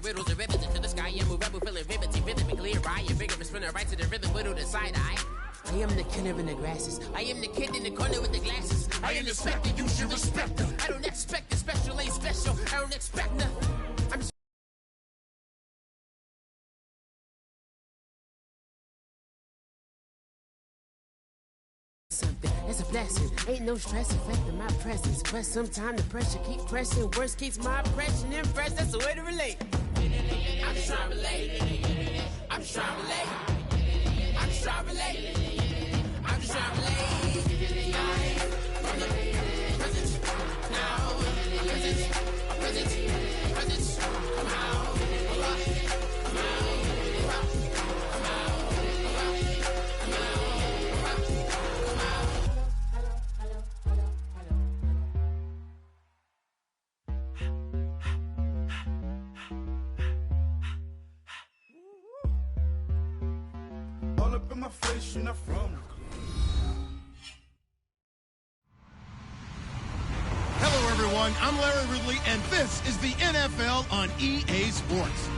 riddles and ribbons into the sky. I'm a rebel, feeling riveting, rhythmically right. Bigger of a spinner right to the rhythm, whittle the side eye. I am the killer in the grasses. I am the kid in the corner with the glasses. I am the specter, you should respect them. I don't expect the special, ain't special. I don't expect nothing. I'm something. That's a blessing. Ain't no stress affecting my presence. But sometimes the pressure keep pressing. Worst keeps my impression impressed. That's the way to relate. I'm just trying to relate. I'm just trying to relate. I'm just trying to relate. I'm just trying to relate. From the present, now, present, come out, come out, come all up in my face, you're not from. Hello, everyone. I'm Larry Ridley, and this is the NFL on EA Sports.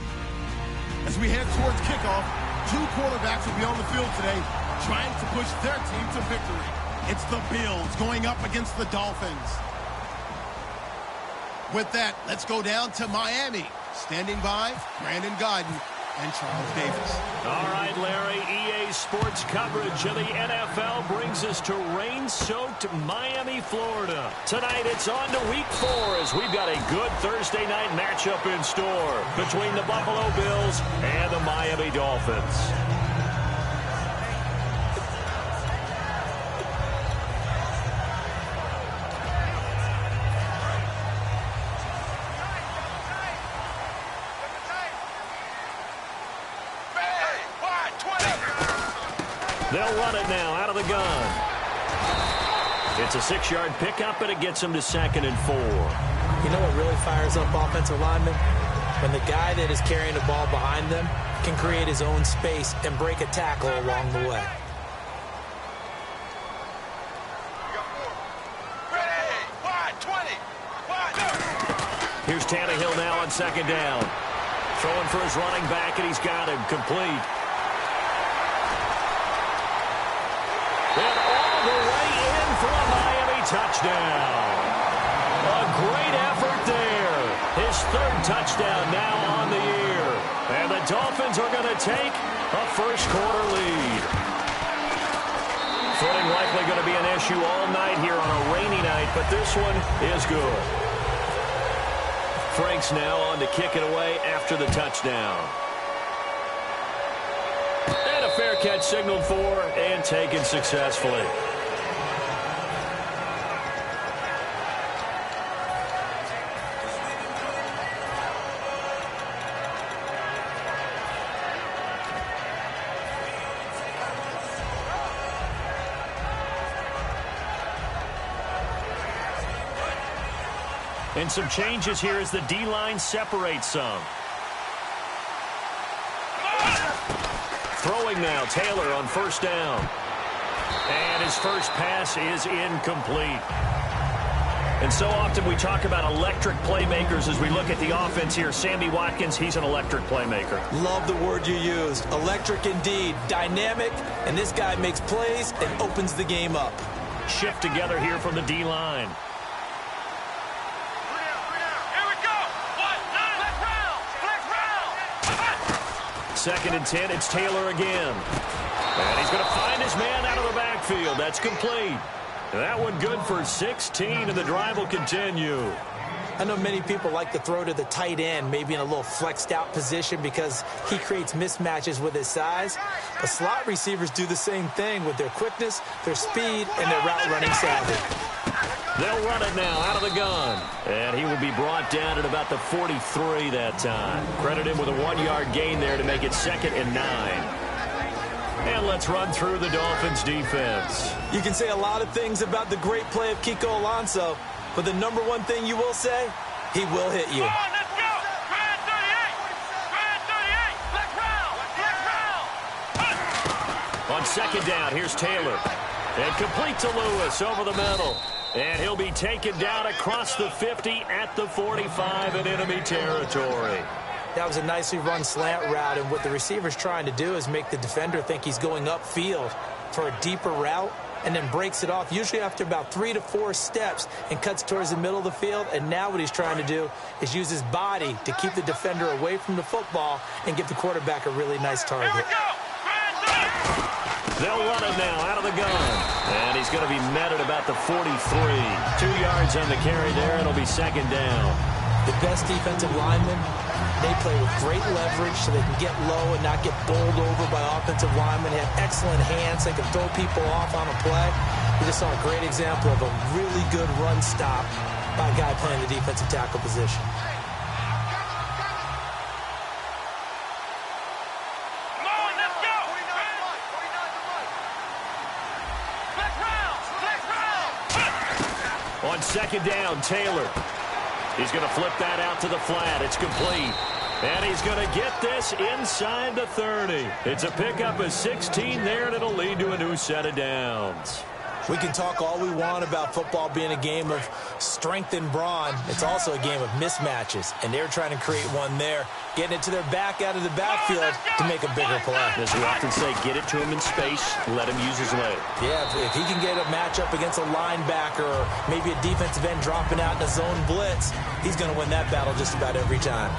As we head towards kickoff, two quarterbacks will be on the field today trying to push their team to victory. It's the Bills going up against the Dolphins. With that, let's go down to Miami. Standing by, Brandon Godden and Charles Davis. All right, Larry, EA Sports coverage of the NFL brings us to rain-soaked Miami, Florida. Tonight, it's on to Week 4 as we've got a good Thursday night matchup in store between the Buffalo Bills and the Miami Dolphins. They'll run it now out of the gun. It's a 6-yard pickup, and it them to 2nd and 4. You know what really fires up offensive linemen? When the guy that is carrying the ball behind them can create his own space and break a tackle along the way. Here's Tannehill now on 2nd down. Throwing for his running back, and he's got him complete. And all the way in for a Miami touchdown. A great effort there. His 3rd touchdown now on the year. And the Dolphins are going to take a first-quarter lead. Footing likely going to be an issue all night here on a rainy night, but this one is good. Frank's now on to kick it away after the touchdown. And a fair catch signaled for and taken successfully. And some changes here as the D-line separates some. Throwing now, Taylor on 1st down. And his first pass is incomplete. And so often we talk about electric playmakers as we look at the offense here. Sammy Watkins, he's an electric playmaker. Love the word you used. Electric indeed. Dynamic, and this guy makes plays and opens the game up. Shift together here from the D-line. 2nd and 10, it's Taylor again. And he's going to find his man out of the backfield. That's complete. That one good for 16, and the drive will continue. I know many people like to throw to the tight end, maybe in a little flexed out position because he creates mismatches with his size. But slot receivers do the same thing with their quickness, their speed, and their route running savvy. They'll run it now out of the gun. And he will be brought down at about the 43 that time. Credit him with a 1-yard gain there to make it 2nd and 9. And let's run through the Dolphins' defense. You can say a lot of things about the great play of Kiko Alonso, but the number one thing you will say, he will hit you. On 2nd down, here's Taylor. And complete to Lewis over the middle. And he'll be taken down across the 50 at the 45 in enemy territory. That was a nicely run slant route, and what the receiver's trying to do is make the defender think he's going upfield for a deeper route, and then breaks it off, usually after about 3 to 4 steps, and cuts towards the middle of the field. And now what he's trying to do is use his body to keep the defender away from the football and give the quarterback a really nice target. They'll run it now out of the gun. And he's going to be met at about the 43. 2 yards on the carry there. It'll be second down. The best defensive linemen, they play with great leverage so they can get low and not get bowled over by offensive linemen. They have excellent hands. They can throw people off on a play. We just saw a great example of a really good run stop by a guy playing the defensive tackle position. On second down, Taylor. He's going to flip that out to the flat. It's complete. And he's going to get this inside the 30. It's a pickup of 16 there, and it'll lead to a new set of downs. We can talk all we want about football being a game of strength and brawn. It's also a game of mismatches, and they're trying to create one there, getting it to their back out of the backfield to make a bigger play. As we often say, get it to him in space, let him use his leg. Yeah, if he can get a matchup against a linebacker or maybe a defensive end dropping out in a zone blitz, he's going to win that battle just about every time.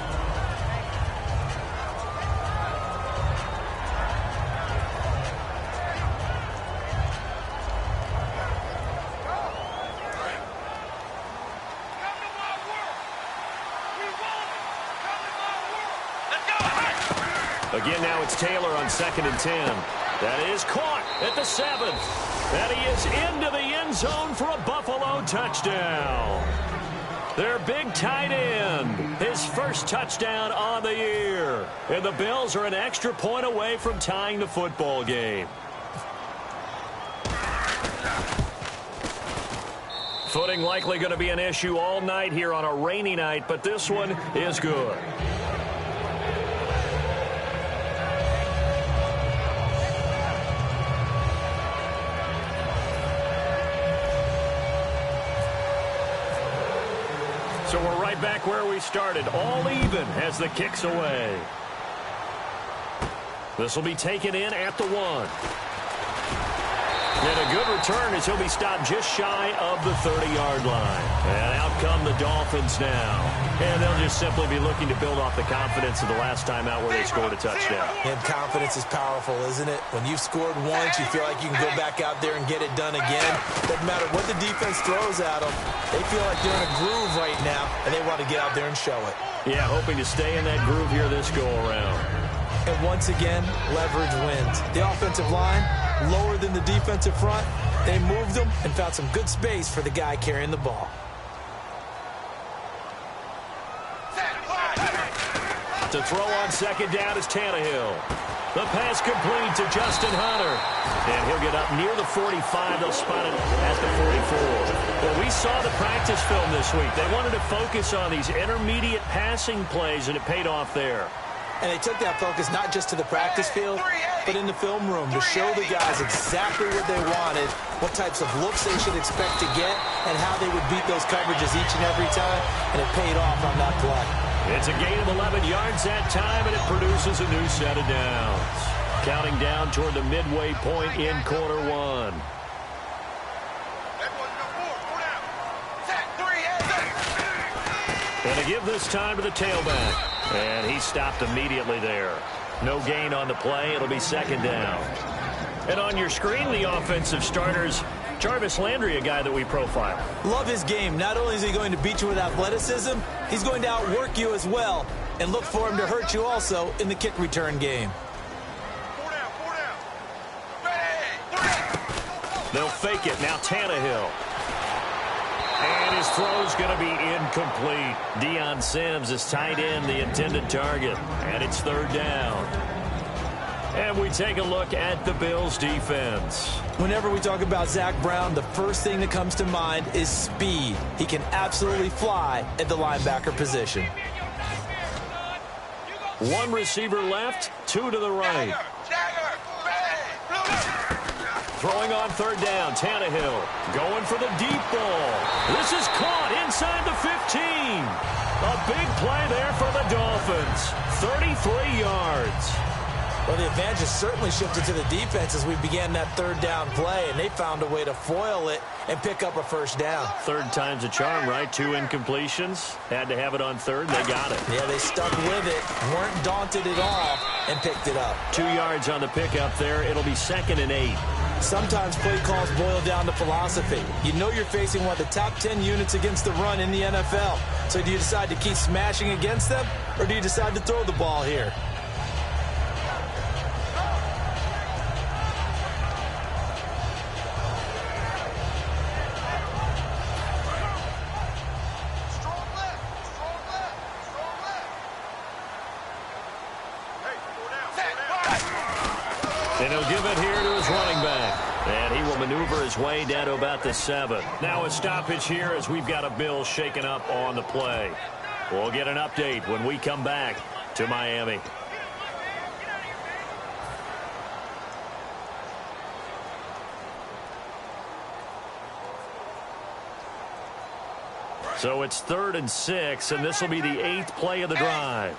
Again, now it's Taylor on 2nd and 10. That is caught at the 7th. And he is into the end zone for a Buffalo touchdown. Their big tight end, his first touchdown on the year. And the Bills are an extra point away from tying the football game. Footing likely going to be an issue all night here on a rainy night, but this one is good. So we're right back where we started, all even as the kick's away. This will be taken in at the 1. And a good return as he'll be stopped just shy of the 30-yard line. And out come the Dolphins now. And they'll just simply be looking to build off the confidence of the last time out where they scored a touchdown. And confidence is powerful, isn't it? When you've scored once, you feel like you can go back out there and get it done again. Doesn't matter what the defense throws at them. They feel like they're in a groove right now, and they want to get out there and show it. Yeah, hoping to stay in that groove here this go-around. And once again, leverage wins. The offensive line, lower than the defensive front. They moved them and found some good space for the guy carrying the ball. To throw on second down is Tannehill. The pass complete to Justin Hunter. And he'll get up near the 45. They'll spot it at the 44. Well, we saw the practice film this week. They wanted to focus on these intermediate passing plays, and it paid off there. And they took that focus not just to the practice field, but in the film room to show the guys exactly what they wanted, what types of looks they should expect to get, and how they would beat those coverages each and every time, and it paid off on that play. It's a gain of 11 yards that time, and it produces a new set of downs. Counting down toward the midway point in quarter 1. And to give this time to the tailback. And he stopped immediately there. No gain on the play. It'll be second down. And on your screen, the offensive starters, Jarvis Landry, a guy that we profile. Love his game. Not only is he going to beat you with athleticism, he's going to outwork you as well. And look for him to hurt you also in the kick return game. They'll fake it. Now Tannehill. And his throw's going to be incomplete. Deion Sims is tight end, the intended target. And it's third down. And we take a look at the Bills' defense. Whenever we talk about Zach Brown, the first thing that comes to mind is speed. He can absolutely fly at the linebacker position. One receiver left, 2 to the right. throwing on third down. Tannehill going for the deep ball. This is caught inside the 15. A big play there for the Dolphins. 33 yards. Well, the advantage has certainly shifted to the defense as we began that third down play, and they found a way to foil it and pick up a first down. Third time's a charm, right? 2 incompletions. Had to have it on third. They got it. Yeah, they stuck with it, weren't daunted at all, and picked it up. 2 yards on the pickup there. It'll be 2nd and 8. Sometimes play calls boil down to philosophy. You know you're facing one of the top 10 units against the run in the NFL. So do you decide to keep smashing against them, or do you decide to throw the ball here? And he'll give it here to his running back. And he will maneuver his way down to about the 7. Now a stoppage here as we've got a Bill shaken up on the play. We'll get an update when we come back to Miami. So it's 3rd and 6, and this will be the 8th play of the drive.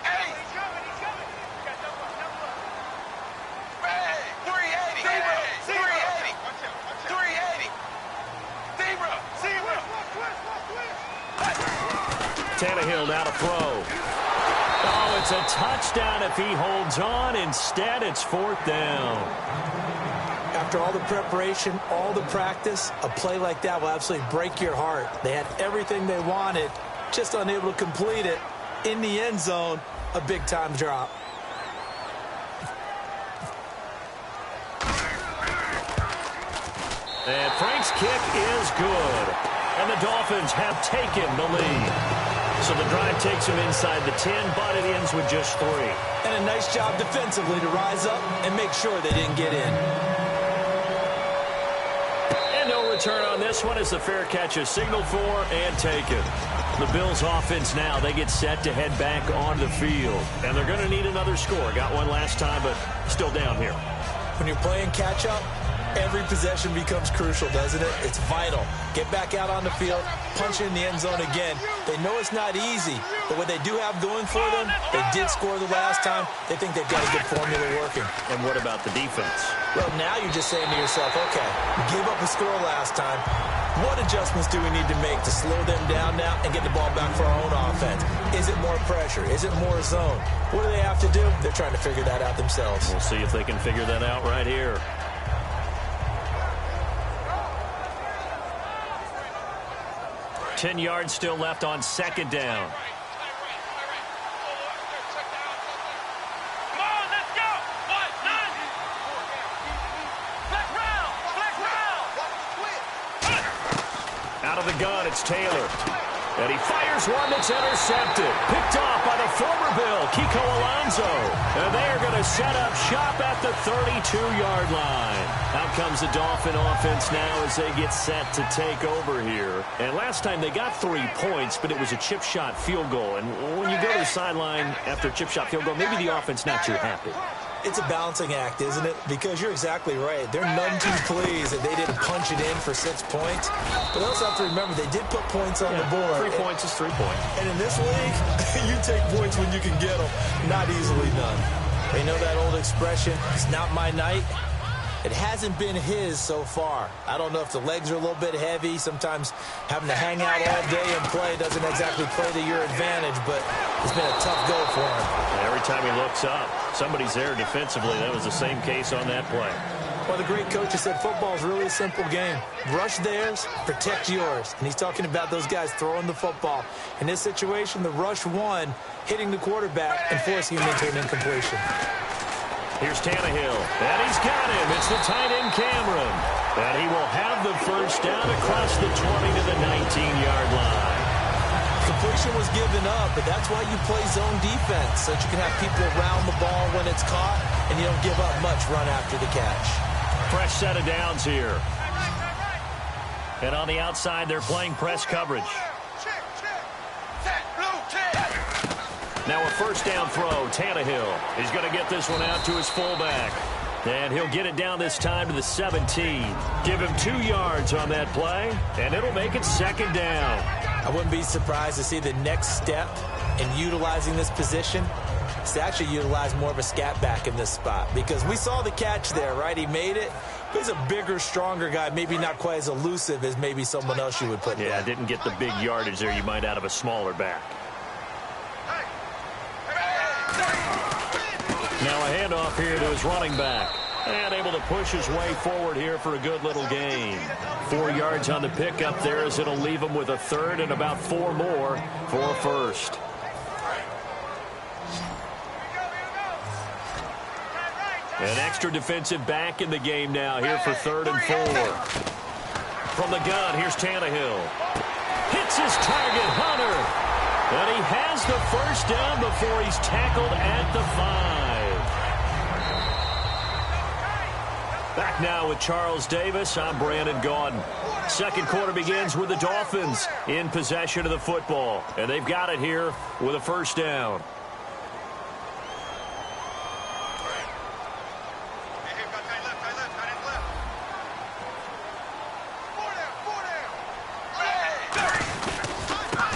Tannehill now to throw. Oh, it's a touchdown if he holds on. Instead, it's 4th down. After all the preparation, all the practice, a play like that will absolutely break your heart. They had everything they wanted, just unable to complete it. In the end zone, a big-time drop. And Frank's kick is good. And the Dolphins have taken the lead. So the drive takes him inside the 10, but it ends with just 3. And a nice job defensively to rise up and make sure they didn't get in. And no return on this one as the fair catch is signaled for and taken. The Bills offense now, they get set to head back on the field. And they're going to need another score. Got one last time, but still down here. When you're playing catch-up, every possession becomes crucial, doesn't it? It's vital. Get back out on the field, punch in the end zone again. They know it's not easy, but what they do have going for them, they did score the last time. They think they've got a good formula working. And what about the defense? Well, now you're just saying to yourself, okay, we gave up a score last time. What adjustments do we need to make to slow them down now and get the ball back for our own offense? Is it more pressure? Is it more zone? What do they have to do? They're trying to figure that out themselves. We'll see if they can figure that out right here. Ten yards still left on 2nd down. Out of the gun, it's Taylor. And he fires one that's intercepted. Picked off by the former Bill, Kiko Alonso. And they are going to set up shop at the 32-yard line. Out comes the Dolphin offense now as they get set to take over here. And last time they got 3 points, but it was a chip shot field goal. And when you go to the sideline after a chip shot field goal, maybe the offense not too happy. It's a balancing act, isn't it? Because you're exactly right. They're none too pleased that they didn't punch it in for 6 points. But they also have to remember they did put points on the board. 3 points is 3 points. And in this league, you take points when you can get them. Not easily done. They know that old expression, it's not my night. It hasn't been his so far. I don't know if the legs are a little bit heavy. Sometimes having to hang out all day and play doesn't exactly play to your advantage, but it's been a tough go for him. And every time he looks up, somebody's there defensively. That was the same case on that play. Well, the great coach has said football is really a simple game. Rush theirs, protect yours. And he's talking about those guys throwing the football. In this situation, the rush won, hitting the quarterback and forcing him into an incompletion. Here's Tannehill, and he's got him. It's the tight end Cameron. And he will have the first down across the 20 to the 19-yard line. Completion was given up, but that's why you play zone defense, so that you can have people around the ball when it's caught, and you don't give up much run after the catch. Fresh set of downs here. And on the outside, they're playing press coverage. Now a first down throw, Tannehill. He's going to get this one out to his fullback. And he'll get it down this time to the 17. Give him 2 yards on that play, and it'll make it 2nd down. I wouldn't be surprised to see the next step in utilizing this position is to actually utilize more of a scat back in this spot, because we saw the catch there, right? He made it. He's a bigger, stronger guy, maybe not quite as elusive as maybe someone else you would put there. Yeah, didn't get the big yardage there you might out of a smaller back. Now a handoff here to his running back. And able to push his way forward here for a good little gain. 4 yards on the pickup there, as it'll leave him with a 3rd and about 4 more for a 1st. An extra defensive back in the game now here for 3rd and 4. From the gun, here's Tannehill. Hits his target, Hunter. And he has the 1st down before he's tackled at the 5. Back now with Charles Davis. I'm Brandon Gaudin. Second quarter begins with the Dolphins in possession of the football. And they've got it here with a 1st down.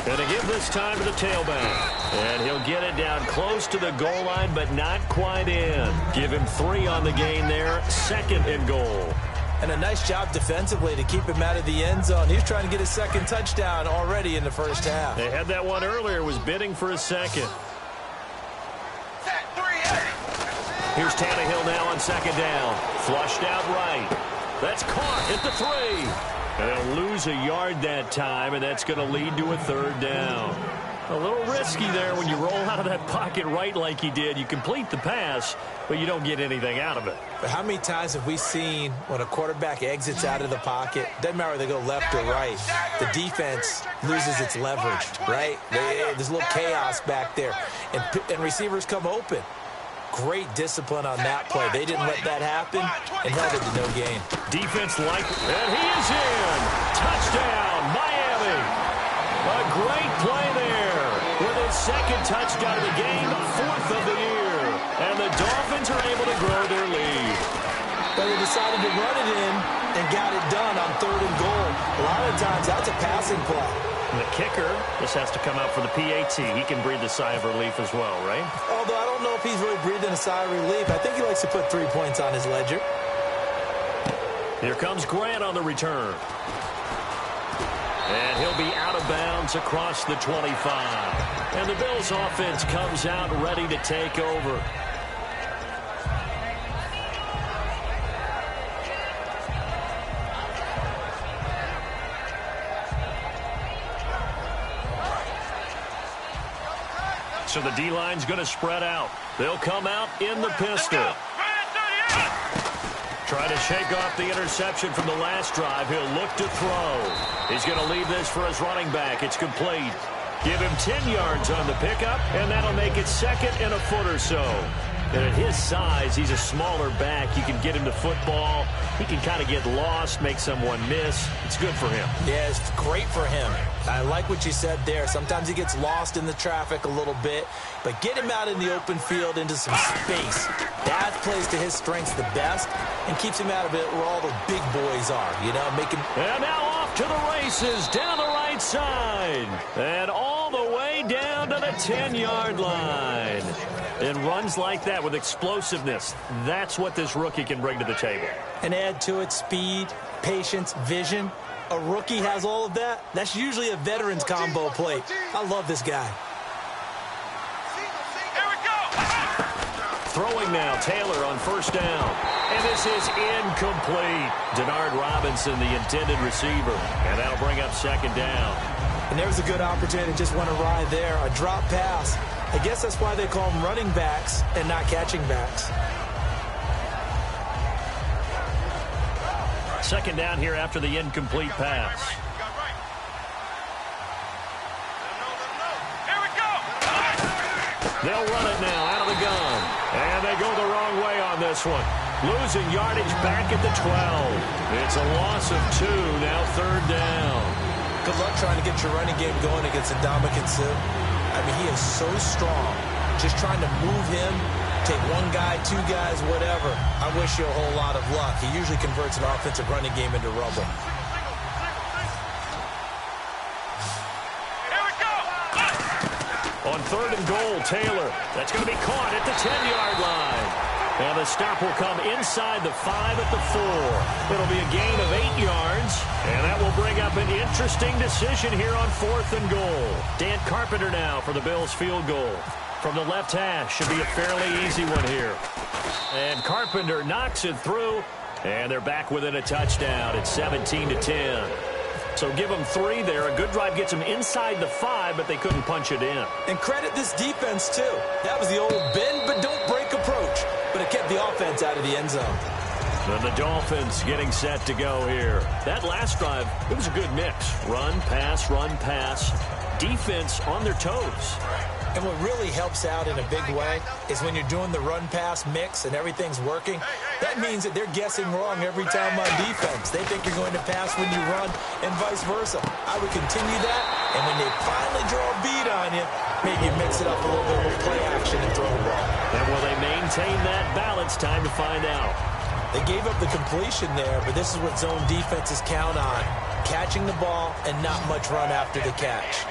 And to give this time to the tailback. And he'll get it down close to the goal line, but not quite in. Give him 3 on the gain there. 2nd and goal. And a nice job defensively to keep him out of the end zone. He's trying to get his 2nd touchdown already in the 1st half. They had that one earlier, was bidding for his 2nd. Here's Tannehill now on 2nd down. Flushed out right. That's caught at the 3. And they'll lose a yard that time, and that's going to lead to a 3rd down. A little risky there when you roll out of that pocket right like he did. You complete the pass, but you don't get anything out of it. But how many times have we seen when a quarterback exits out of the pocket, doesn't matter whether they go left or right, the defense loses its leverage, right? There's a little chaos back there, and receivers come open. Great discipline on that play. They didn't let that happen and held it to no gain. Defense like, and he is in. Touchdown, Miami. A great play there with his 2nd touchdown of the game, 4th of the year. And the Dolphins are able to grow their lead. But they decided to run it in and got it done on 3rd and goal. A lot of times that's a passing play. And the kicker, this has to come out for the PAT. He can breathe a sigh of relief as well, right? Although I don't know if he's really breathing a sigh of relief. I think he likes to put 3 points on his ledger. Here comes Grant on the return. And he'll be out of bounds across the 25. And the Bills offense comes out ready to take over. So the D-line's going to spread out. They'll come out in the pistol. Try to shake off the interception from the last drive. He'll look to throw. He's going to leave this for his running back. It's complete. Give him 10 yards on the pickup, and that'll make it 2nd and a foot or so. And at his size, he's a smaller back. You can get him to football. He can kind of get lost, make someone miss. It's good for him. Yeah, it's great for him. I like what you said there. Sometimes he gets lost in the traffic a little bit, but get him out in the open field into some space. That plays to his strengths the best and keeps him out of it where all the big boys are, you know, making. And now off to the races down the right side and all the way down to the 10-yard line. And runs like that with explosiveness. That's what this rookie can bring to the table. And add to it speed, patience, vision. A rookie has all of that. That's usually a veteran's combo plate. I love this guy. Throwing now, Taylor on 1st down. And this is incomplete. Denard Robinson, the intended receiver. And that'll bring up 2nd down. And there's a good opportunity. Just went awry there. A drop pass. I guess that's why they call them running backs and not catching backs. 2nd down here after the incomplete pass. They'll run it now out of the gun. And they go the wrong way on this one. Losing yardage back at the 12. It's a loss of 2, now 3rd down. Good luck trying to get your running game going against Ndamukong Suh. I mean, he is so strong. Just trying to move him take one guy, two guys, whatever. I wish you a whole lot of luck. He usually converts an offensive running game into rubble. On 3rd and goal, Taylor. That's going to be caught at the 10-yard line. And the stop will come inside the 5 at the 4. It'll be a gain of 8 yards. And that will bring up an interesting decision here on 4th and goal. Dan Carpenter now for the Bills field goal. From the left hash, should be a fairly easy one here. And Carpenter knocks it through. And they're back within a touchdown. It's 17-10. So give them 3 there. A good drive gets them inside the 5, but they couldn't punch it in. And credit this defense, too. That was the old bend but don't break approach. But it kept the offense out of the end zone. And the Dolphins getting set to go here. That last drive, it was a good mix. Run, pass, defense on their toes. And what really helps out in a big way is when you're doing the run-pass mix and everything's working, that means that they're guessing wrong every time on defense. They think you're going to pass when you run and vice versa. I would continue that, and when they finally draw a beat on you, maybe you mix it up a little bit with play action and throw the ball. And will they maintain that balance? Time to find out. They gave up the completion there, but this is what zone defenses count on, catching the ball and not much run after the catch.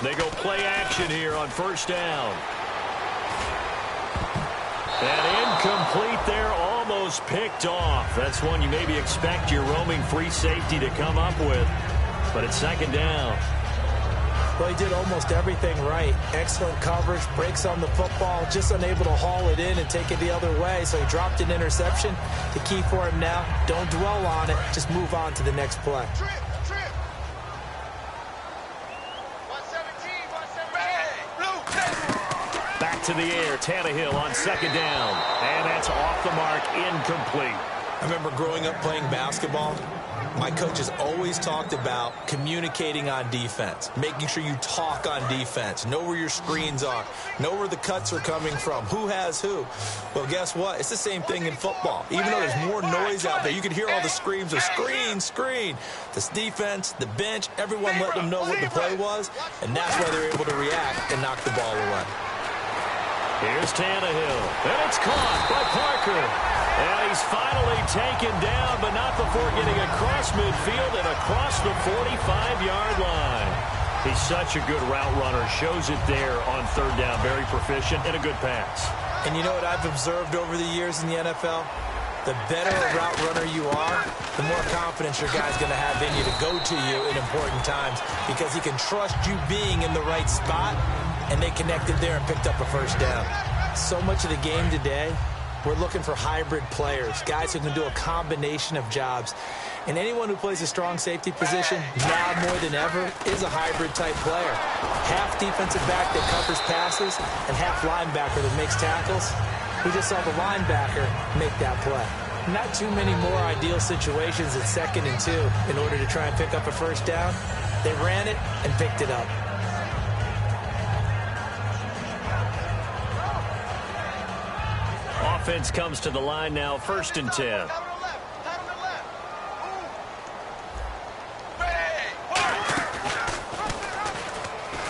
They go play action here on 1st down. And incomplete there, almost picked off. That's one you maybe expect your roaming free safety to come up with. But it's 2nd down. Well, he did almost everything right. Excellent coverage, breaks on the football, just unable to haul it in and take it the other way. So he dropped an interception. The key for him now, don't dwell on it. Just move on to the next play. Back to the air, Tannehill on 2nd down. And that's off the mark, incomplete. I remember growing up playing basketball. My coaches always talked about communicating on defense, making sure you talk on defense, know where your screens are, know where the cuts are coming from, who has who. Well, guess what? It's the same thing in football. Even though there's more noise out there, you can hear all the screams of screen, screen. This defense, the bench, everyone let them know what the play was, and that's why they're able to react and knock the ball away. Here's Tannehill, and it's caught by Parker. And he's finally taken down, but not before getting across midfield and across the 45-yard line. He's such a good route runner. Shows it there on 3rd down. Very proficient and a good pass. And you know what I've observed over the years in the NFL? The better a route runner you are, the more confidence your guy's going to have in you to go to you in important times because he can trust you being in the right spot, and they connected there and picked up a 1st down. So much of the game today, we're looking for hybrid players, guys who can do a combination of jobs. And anyone who plays a strong safety position, now more than ever, is a hybrid-type player. Half defensive back that covers passes and half linebacker that makes tackles. We just saw the linebacker make that play. Not too many more ideal situations at 2nd and 2 in order to try and pick up a 1st down. They ran it and picked it up. Offense comes to the line now, 1st and 10.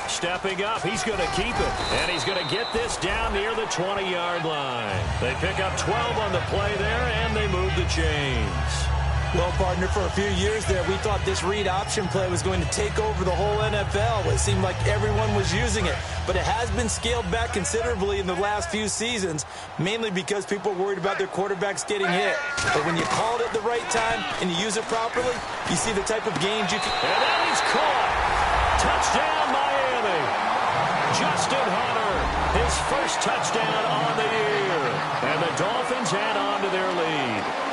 Stepping up, he's going to keep it. And he's going to get this down near the 20-yard line. They pick up 12 on the play there, and they move the chains. Well, partner, for a few years there, we thought this read option play was going to take over the whole NFL. It seemed like everyone was using it. But it has been scaled back considerably in the last few seasons, mainly because people are worried about their quarterbacks getting hit. But when you call it at the right time and you use it properly, you see the type of gains you can... And that is caught. Touchdown, Miami. Justin Hunter, his 1st touchdown on the year. And the Dolphins add on to their lead.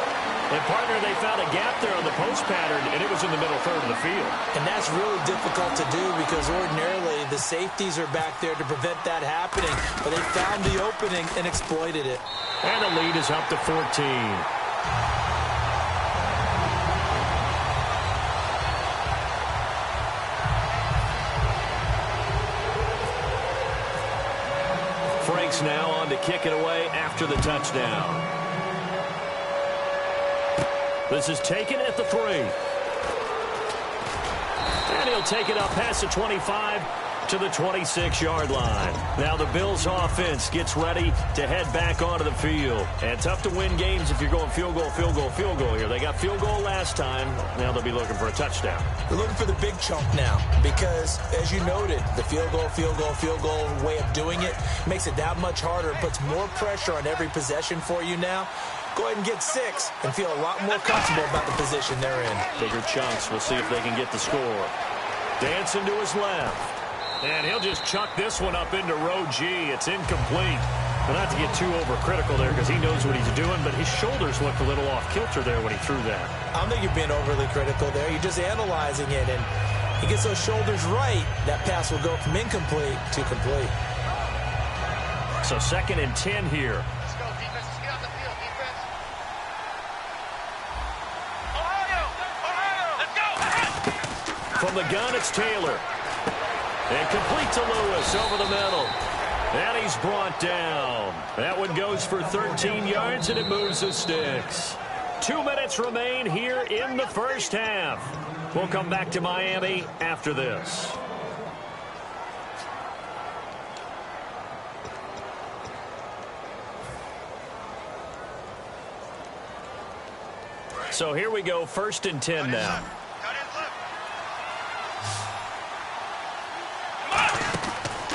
And, partner, they found a gap there on the post pattern, and it was in the middle 3rd of the field. And that's really difficult to do because ordinarily the safeties are back there to prevent that happening. But they found the opening and exploited it. And the lead is up to 14. Frank's now on to kick it away after the touchdown. This is taken at the 3. And he'll take it up past the 25 to the 26-yard line. Now the Bills offense gets ready to head back onto the field. And tough to win games if you're going field goal, field goal, field goal here. They got field goal last time. Now they'll be looking for a touchdown. They're looking for the big chunk now because, as you noted, the field goal, field goal, field goal way of doing it makes it that much harder and puts more pressure on every possession for you now. Go ahead and get 6 and feel a lot more comfortable about the position they're in. Bigger chunks. We'll see if they can get the score. Dancing to his left. And he'll just chuck this one up into row G. It's incomplete. But not to get too overcritical there because he knows what he's doing, but his shoulders looked a little off kilter there when he threw that. I don't think you're being overly critical there. You're just analyzing it, and he gets those shoulders right. That pass will go from incomplete to complete. So 2nd and 10 here. Let's go, defense. Let's get out the field, defense. Ohio! Let's go! From the gun, it's Taylor. And complete to Lewis over the middle. And he's brought down. That one goes for 13 yards, and it moves the sticks. 2 minutes remain here in the first half. We'll come back to Miami after this. So here we go, 1st and 10 now.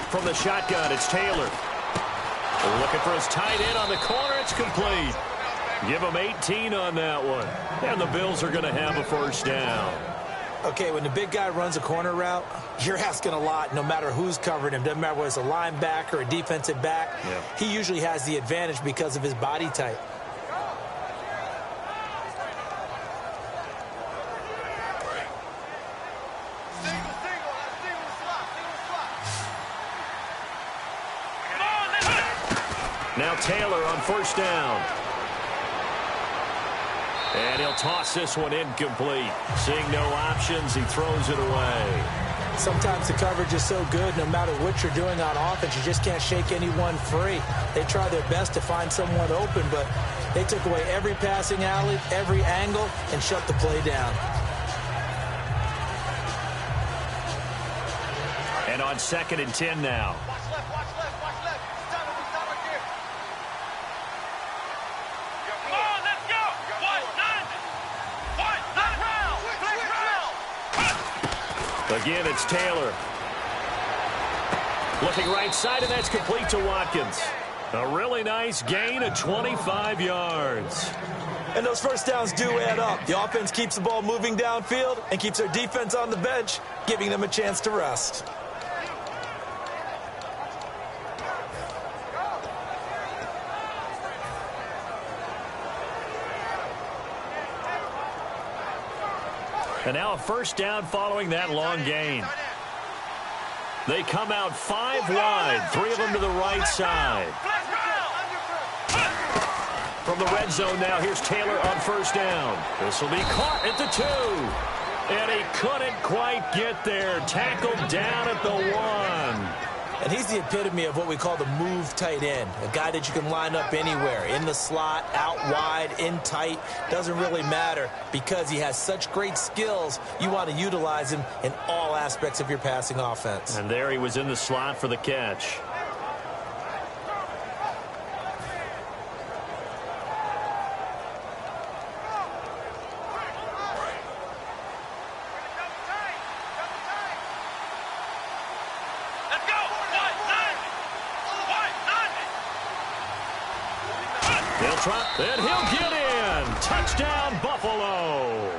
From the shotgun, it's Taylor. Looking for his tight end on the corner. It's complete. Give him 18 on that one. And the Bills are going to have a first down. Okay, when the big guy runs a corner route, you're asking a lot no matter who's covering him. Doesn't matter whether it's a linebacker or a defensive back. Yeah. He usually has the advantage because of his body type. Now Taylor on first down. And he'll toss this one incomplete. Seeing no options, he throws it away. Sometimes the coverage is so good, no matter what you're doing on offense, you just can't shake anyone free. They try their best to find someone open, but they took away every passing alley, every angle, and shut the play down. And on 2nd and 10 now. Again, it's Taylor. Looking right side, and that's complete to Watkins. A really nice gain of 25 yards. And those first downs do add up. The offense keeps the ball moving downfield and keeps their defense on the bench, giving them a chance to rest. And now a first down following that long gain. They come out 5 wide, 3 of them to the right side. From the red zone now, here's Taylor on first down. This will be caught at the 2. And he couldn't quite get there. Tackled down at the 1. And he's the epitome of what we call the move tight end. A guy that you can line up anywhere. In the slot, out wide, in tight. Doesn't really matter because he has such great skills. You want to utilize him in all aspects of your passing offense. And there he was in the slot for the catch. And he'll get in. Touchdown, Buffalo.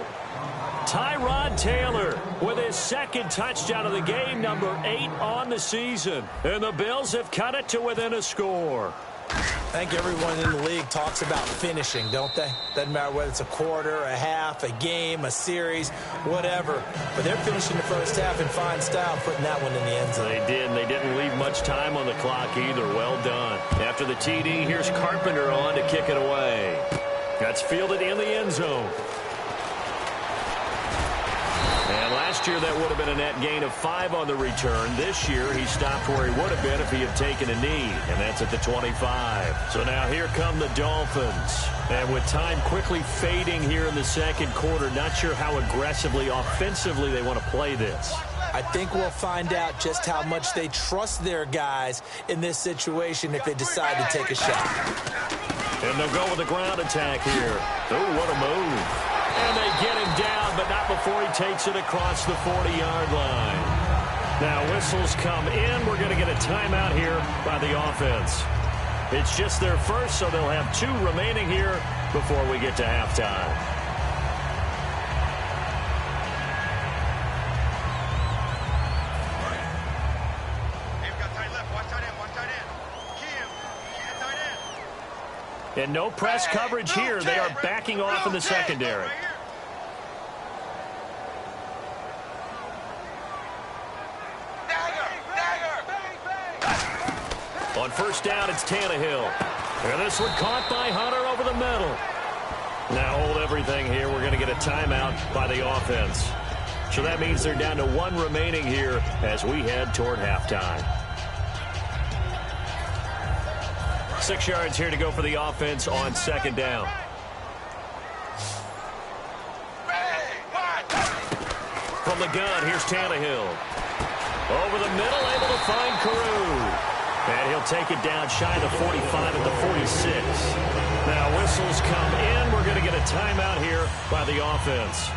Tyrod Taylor with his 2nd touchdown of the game, number 8 on the season. And the Bills have cut it to within a score. I think everyone in the league talks about finishing, don't they? Doesn't matter whether it's a quarter, a half, a game, a series, whatever. But they're finishing the first half in fine style, putting that one in the end zone. They did, and they didn't leave much time on the clock either. Well done. After the TD, here's Carpenter on to kick it away. That's fielded in the end zone. And last year, that would have been a net gain of 5 on the return. This year, he stopped where he would have been if he had taken a knee, and that's at the 25. So now here come the Dolphins. And with time quickly fading here in the second quarter, not sure how aggressively, offensively they want to play this. I think we'll find out just how much they trust their guys in this situation if they decide to take a shot. And they'll go with a ground attack here. Oh, what a move. And they get him down, but not before he takes it across the 40-yard line. Now whistles come in. We're going to get a timeout here by the offense. It's just their first, so they'll have 2 remaining here before we get to halftime. And no press coverage here. They are backing off in the secondary. On first down, it's Tannehill. And this one caught by Hunter over the middle. Now hold everything here. We're going to get a timeout by the offense. So that means they're down to 1 remaining here as we head toward halftime. 6 yards here to go for the offense on second down. From the gun, here's Tannehill. Over the middle, able to find Carew. And he'll take it down shy of the 45 at the 46. Now whistles come in. We're going to get a timeout here by the offense.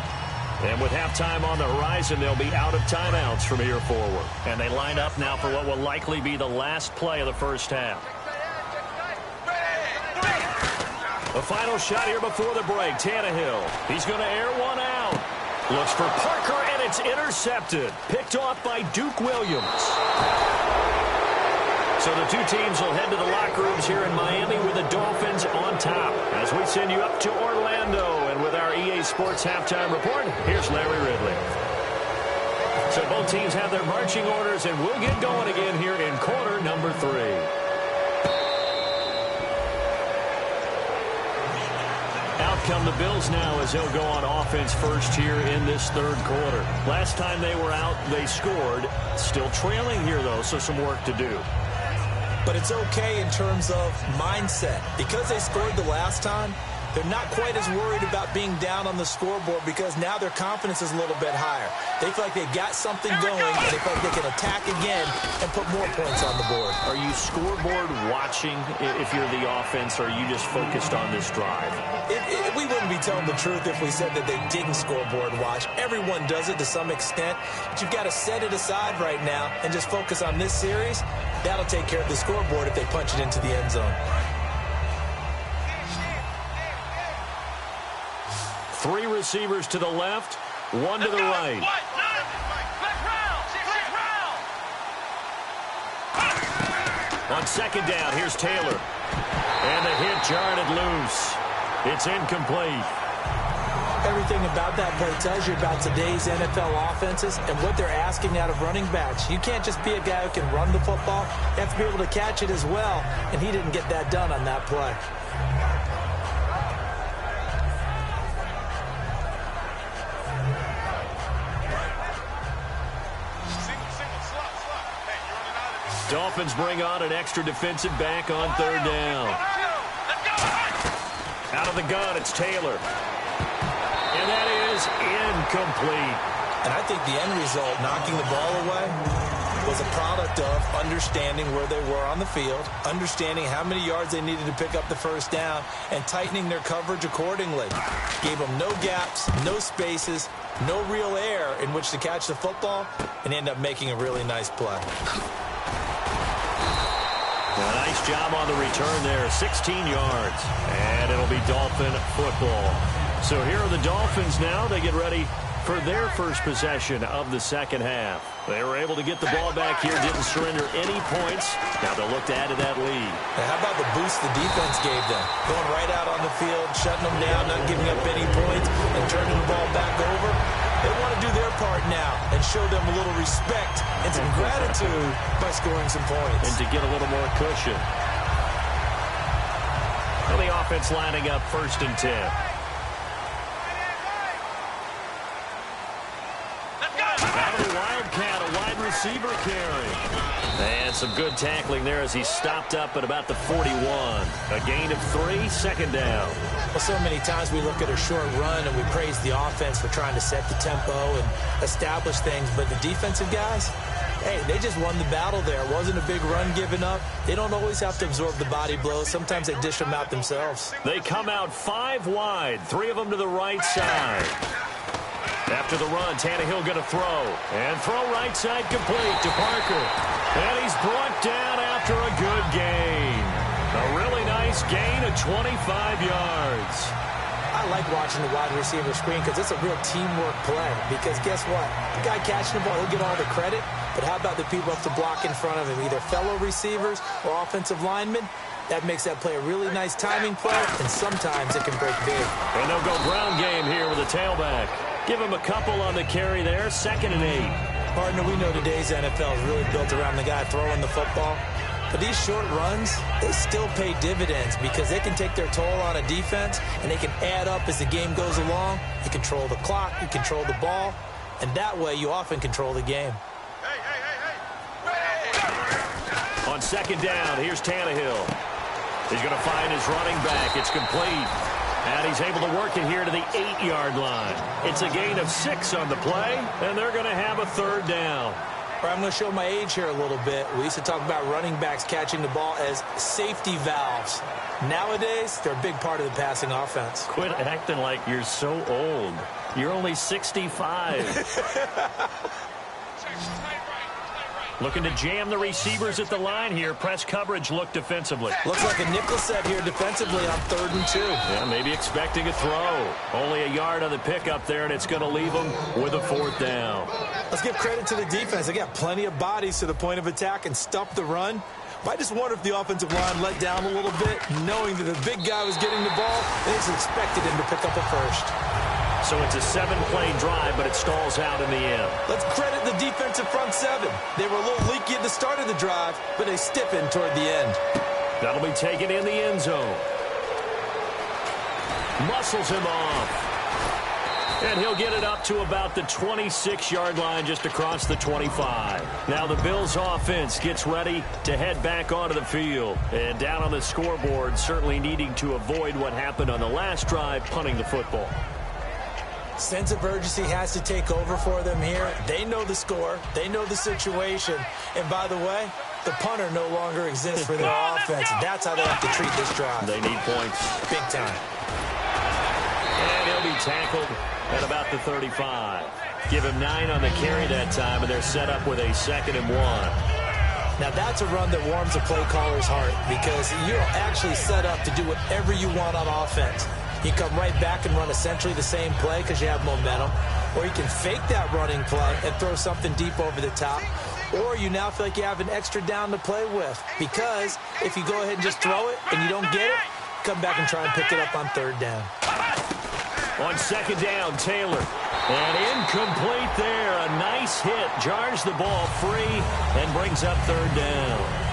And with halftime on the horizon, they'll be out of timeouts from here forward. And they line up now for what will likely be the last play of the first half. The final shot here before the break. Tannehill. He's going to air one out. Looks for Parker, and it's intercepted. Picked off by Duke Williams. So the 2 teams will head to the locker rooms here in Miami with the Dolphins on top. As we send you up to Orlando, and with our EA Sports Halftime Report, here's Larry Ridley. So both teams have their marching orders, and we'll get going again here in quarter number 3. Out come the Bills now as they'll go on offense first here in this third quarter. Last time they were out, they scored. Still trailing here, though, so some work to do. But it's okay in terms of mindset. Because they scored the last time, they're not quite as worried about being down on the scoreboard because now their confidence is a little bit higher. They feel like they've got something going, and they feel like they can attack again and put more points on the board. Are you scoreboard watching if you're the offense, or are you just focused on this drive? We wouldn't be telling the truth if we said that they didn't scoreboard watch. Everyone does it to some extent, but you've got to set it aside right now and just focus on this series. That'll take care of the scoreboard if they punch it into the end zone. 3 receivers to the left, 1 to the right. On second down, here's Taylor. And the hit jarred it loose. It's incomplete. Everything about that play tells you about today's NFL offenses and what they're asking out of running backs. You can't just be a guy who can run the football. You have to be able to catch it as well, and he didn't get that done on that play. Dolphins bring on an extra defensive back on third down. Out of the gun, it's Taylor. And that is incomplete. And I think the end result, knocking the ball away, was a product of understanding where they were on the field, understanding how many yards they needed to pick up the first down, and tightening their coverage accordingly. Gave them no gaps, no spaces, no real air in which to catch the football, and end up making a really nice play. A nice job on the return there, 16 yards. And it'll be Dolphin football. So here are the Dolphins now. They get ready for their first possession of the second half. They were able to get the ball back here, didn't surrender any points. Now they'll look to add to that lead. Now how about the boost the defense gave them? Going right out on the field, shutting them down, not giving up any points, and turning the ball back over. They want to do their part now and show them a little respect and some gratitude by scoring some points. And to get a little more cushion. Well, the offense lining up 1st and 10. Out of the Wildcat, a wide receiver carry. And some good tackling there as he stopped up at about the 41. A gain of 3, second down. Well, so many times we look at a short run and we praise the offense for trying to set the tempo and establish things, but the defensive guys, hey, they just won the battle there. It wasn't a big run given up. They don't always have to absorb the body blows. Sometimes they dish them out themselves. They come out 5 wide, 3 of them to the right side. After the run, Tannehill going to throw. And throw right side complete to Parker. And he's brought down after a good gain. A really nice gain of 25 yards. I like watching the wide receiver screen because it's a real teamwork play. Because guess what? The guy catching the ball, he'll get all the credit. But how about the people up to block in front of him, either fellow receivers or offensive linemen? That makes that play a really nice timing play, and sometimes it can break big. And they'll go ground game here with a tailback. Give him a couple on the carry there, 2nd and 8. Partner, we know today's NFL is really built around the guy throwing the football. But these short runs, they still pay dividends because they can take their toll on a defense, and they can add up as the game goes along. You control the clock, you control the ball, and that way you often control the game. On 2nd down, here's Tannehill. He's going to find his running back. It's complete. And he's able to work it here to the 8-yard line. It's a gain of 6 on the play, and they're going to have a 3rd down. I'm going to show my age here a little bit. We used to talk about running backs catching the ball as safety valves. Nowadays, they're a big part of the passing offense. Quit acting like you're so old. You're only 65. Looking to jam the receivers at the line here. Press coverage look defensively. Looks like a nickel set here defensively on 3rd and 2. Yeah, maybe expecting a throw. Only a yard on the pickup there, and it's going to leave them with a 4th down. Let's give credit to the defense. They got plenty of bodies to the point of attack and stuffed the run. But I just wonder if the offensive line let down a little bit, knowing that the big guy was getting the ball. They just expected him to pick up a first. So it's a 7-play drive, but it stalls out in the end. Let's credit the defensive front 7. They were a little leaky at the start of the drive, but they stiffened toward the end. That'll be taken in the end zone. Muscles him off. And he'll get it up to about the 26-yard line just across the 25. Now the Bills offense gets ready to head back onto the field. And down on the scoreboard, certainly needing to avoid what happened on the last drive, punting the football. Sense of urgency has to take over for them here. They know the score. They know the situation. And by the way, the punter no longer exists for their offense. That's how they have to treat this drive. They need points. Big time. And he'll be tackled at about the 35. Give him 9 on the carry that time, and they're set up with a 2nd and 1. Now, that's a run that warms a play caller's heart because you're actually set up to do whatever you want on offense. You come right back and run essentially the same play because you have momentum. Or you can fake that running play and throw something deep over the top. Or you now feel like you have an extra down to play with. Because if you go ahead and just throw it and you don't get it, come back and try and pick it up on 3rd down. On 2nd down, Taylor. And incomplete there. A nice hit. Jars the ball free and brings up 3rd down.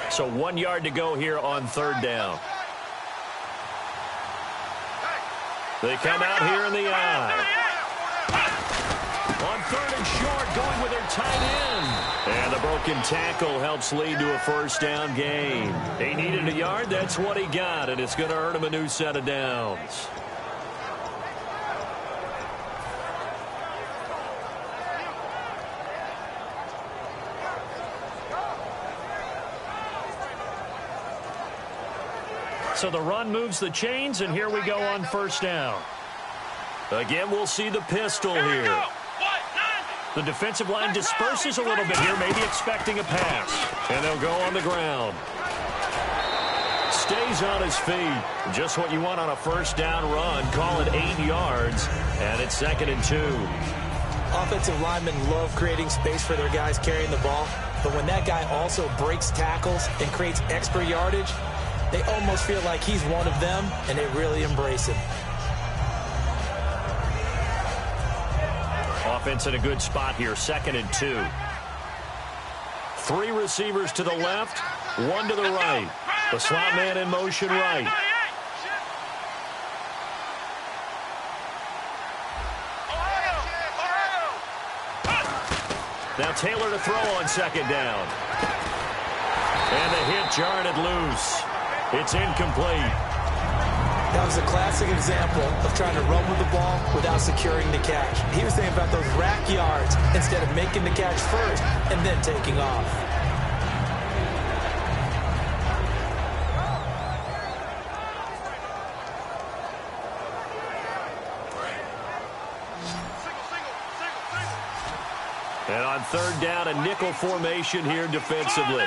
So 1 yard to go here on 3rd down. They come out here in the eye. On 3rd and short, going with their tight end. And the broken tackle helps lead to a 1st down gain. He needed a yard. That's what he got, and it's going to earn him a new set of downs. So the run moves the chains, and here we go on 1st down. Again, we'll see the pistol here. The defensive line disperses a little bit here, maybe expecting a pass. And they'll go on the ground. Stays on his feet. Just what you want on a 1st down run. Call it 8 yards, and it's 2nd and 2. Offensive linemen love creating space for their guys carrying the ball, but when that guy also breaks tackles and creates extra yardage, they almost feel like he's one of them, and they really embrace him. Offense in a good spot here, 2nd and 2. 3 receivers to the left, 1 to the right. The slot man in motion right. Now Taylor to throw on 2nd down. And the hit jarred it loose. It's incomplete. That was a classic example of trying to run with the ball without securing the catch. He was thinking about those rack yards instead of making the catch first and then taking off. And on 3rd down, a nickel formation here defensively.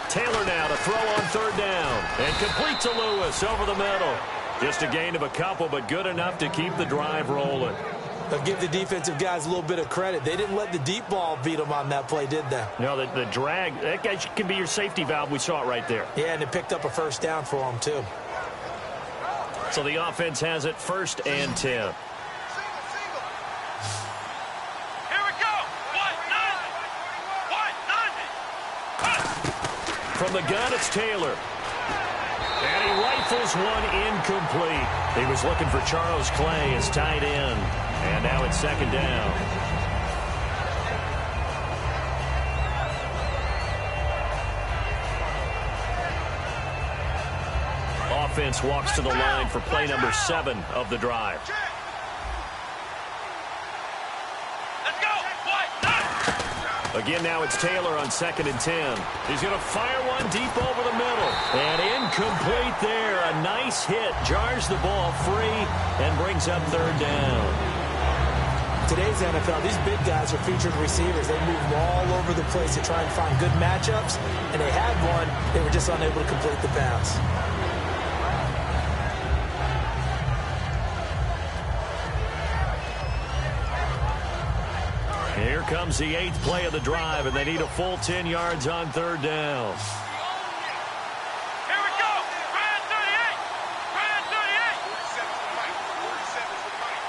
Taylor now to throw on 3rd down. And complete to Lewis over the middle. Just a gain of a couple, but good enough to keep the drive rolling. But give the defensive guys a little bit of credit. They didn't let the deep ball beat them on that play, did they? No, the drag, that guy can be your safety valve. We saw it right there. Yeah, and it picked up a 1st down for them, too. So the offense has it 1st and 10. Here we go. From the gun, it's Taylor. And he rifles one incomplete. He was looking for Charles Clay as tight end. And now it's 2nd down. Offense walks to the line for play number 7 of the drive. Let's go. Again, now it's Taylor on 2nd and 10. He's going to fire one deep over the middle. And incomplete there. A nice hit. Jars the ball free and brings up 3rd down. Today's NFL, these big guys are featured receivers. They move all over the place to try and find good matchups, and they had one. They were just unable to complete the pass. Here comes the 8th play of the drive, and they need a full 10 yards on 3rd down. Here we go. Ryan 38. Ryan 38. 47 is the mic. 47 is the mic.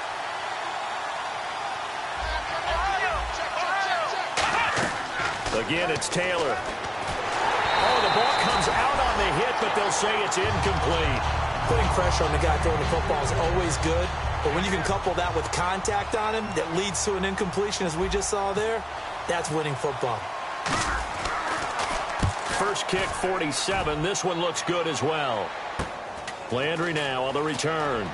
Again, it's Taylor. Oh, the ball comes out on the hit, but they'll say it's incomplete. Putting pressure on the guy throwing the football is always good, but when you can couple that with contact on him that leads to an incompletion, as we just saw there, that's winning football. First kick, 47. This one looks good as well. Landry now on the return.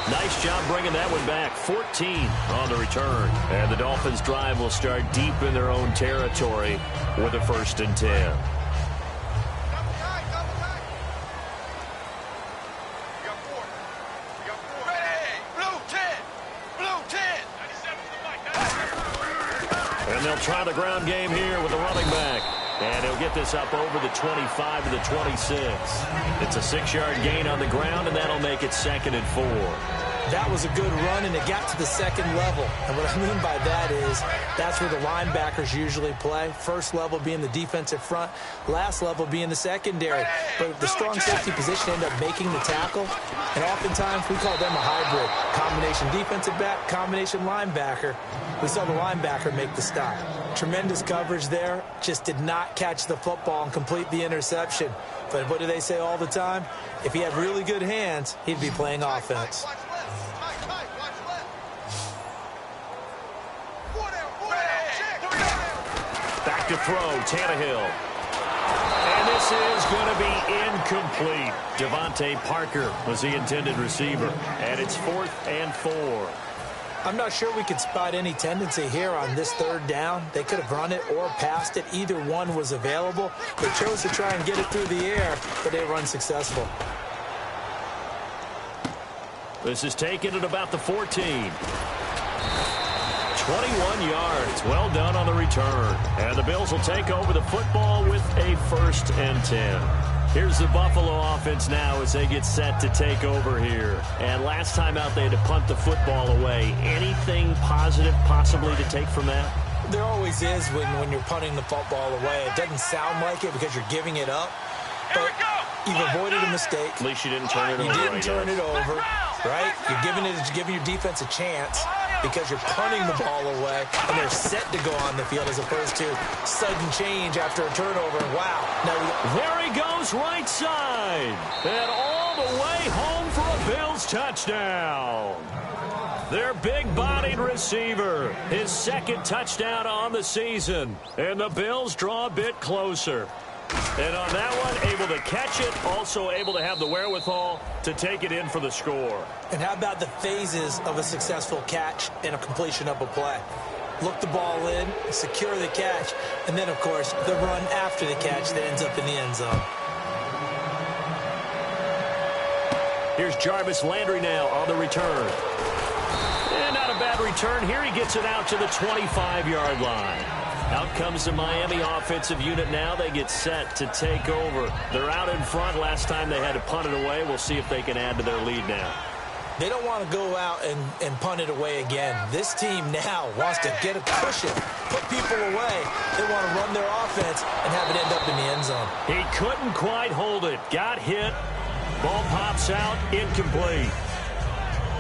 Nice job bringing that one back. 14 on the return. And the Dolphins' drive will start deep in their own territory with a 1st and 10. And they'll try the ground game here with the running back. And he'll get this up over the 25 to the 26. It's a 6-yard gain on the ground, and that'll make it 2nd and 4. That was a good run, and it got to the 2nd level. And what I mean by that is that's where the linebackers usually play. First level being the defensive front, last level being the secondary. But the strong safety position ended up making the tackle. And oftentimes we call them a hybrid. Combination defensive back, combination linebacker. We saw the linebacker make the stop. Tremendous coverage there. Just did not catch the football and complete the interception. But what do they say all the time? If he had really good hands, he'd be playing offense. Back to throw, Tannehill. And this is going to be incomplete. Devontae Parker was the intended receiver. And it's 4th and 4. I'm not sure we could spot any tendency here on this 3rd down. They could have run it or passed it. Either one was available. They chose to try and get it through the air, but they were unsuccessful. This is taken at about the 14. 21 yards. Well done on the return. And the Bills will take over the football with a 1st and 10. Here's the Buffalo offense now as they get set to take over here. And last time out, they had to punt the football away. Anything positive possibly to take from that? There always is when you're punting the football away. It doesn't sound like it because you're giving it up, but you've avoided a mistake. At least you didn't turn it over. You didn't turn it over, right? You're giving your defense a chance because you're punting the ball away, and they're set to go on the field as opposed to sudden change after a turnover. Wow. There he goes right side. And all the way home for a Bills touchdown. Their big-bodied receiver, his 2nd touchdown on the season. And the Bills draw a bit closer. And on that one, able to catch it, also able to have the wherewithal to take it in for the score. And how about the phases of a successful catch and a completion of a play? Look the ball in, secure the catch, and then, of course, the run after the catch that ends up in the end zone. Here's Jarvis Landry now on the return. And not a bad return here. He gets it out to the 25-yard line. Out comes the Miami offensive unit now. They get set to take over. They're out in front. Last time they had to punt it away. We'll see if they can add to their lead now. They don't want to go out and punt it away again. This team now wants to get a cushion, put people away. They want to run their offense and have it end up in the end zone. He couldn't quite hold it. Got hit. Ball pops out. Incomplete.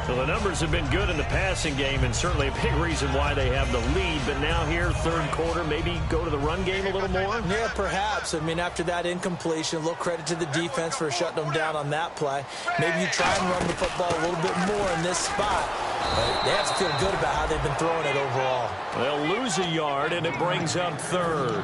So the numbers have been good in the passing game, and certainly a big reason why they have the lead. But now here, 3rd quarter, maybe go to the run game a little more? Yeah, perhaps. I mean, after that incompletion, a little credit to the defense for shutting them down on that play. Maybe you try and run the football a little bit more in this spot. But they have to feel good about how they've been throwing it overall. They'll lose a yard, and it brings up 3rd.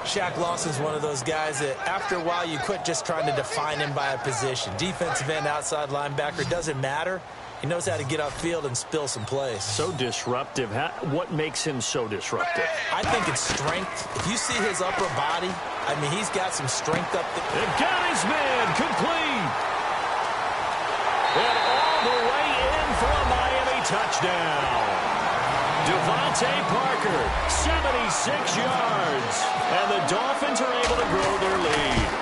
Shaq Lawson's one of those guys that after a while you quit just trying to define him by a position. Defensive end, outside linebacker, doesn't matter. He knows how to get upfield and spill some plays. So disruptive. What makes him so disruptive? I think it's strength. If you see his upper body, I mean, he's got some strength up there. It got his man complete. And all the way in for a Miami touchdown. Devontae Parker, 76 yards. And the Dolphins are able to grow their lead.